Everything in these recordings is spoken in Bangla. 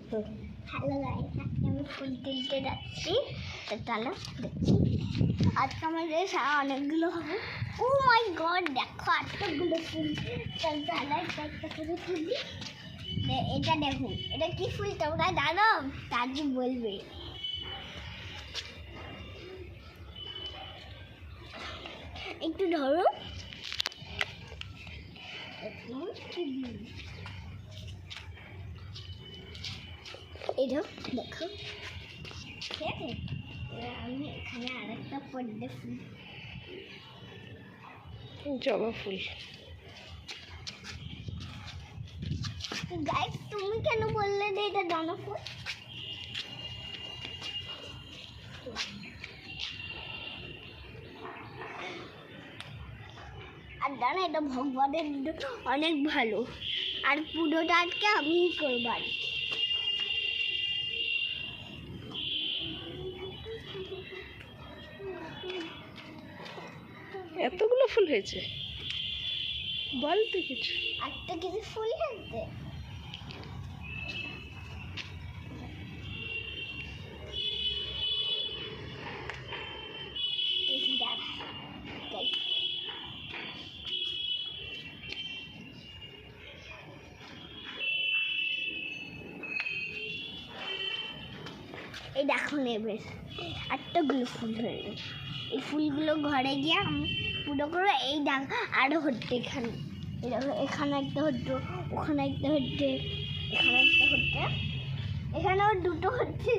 হ্যালো গাইস, আজকে আমি ফুল তুলতে যাচ্ছি। তো চলো দেখছি আজকে আমাদের অনেকগুলো হবে। ও মাই গড, দেখো এতগুলো ফুল। চল চলো একটা করে তুলি। এটা দেখুন, এটা কি ফুল তোমরা জানো? তাজি বলবে। একটু ধরো। এটা দেখো, ঠিক আছে? আমি এখানে আরেকটা পদ্ম ফুল, জবা ফুল। গাইস তুমি কেন বললে যে এটা জবা ফুল? আর জানো এটা ভগবানের অনেক ভালো, আর পুরোটা আজকে আমিই করবো। এতগুলো ফুল হয়েছে, বল তো কিছু। একটা কিছু ফুল হয়েছে। এই দেখো নেবে এতগুলো ফুল হয়ে গেছে। এই ফুলগুলো ঘরে গিয়ে আমি পুরো করে এই দেখ আরো হচ্ছে। এখানে এই দেখো, এখানে একটা হচ্ছে, ওখানে একটা হচ্ছে, এখানে একটা হচ্ছে, এখানেও দুটো হচ্ছে।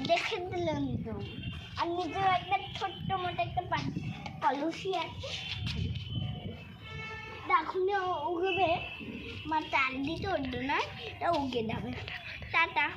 দেখে দিলাম তো। আর নিচেও একটা ছোট্ট মোটো একটা কলসি আছে। এখন উগবে, মা চার দিতে উঠবে না, এটা উগে যাবে। টাটা।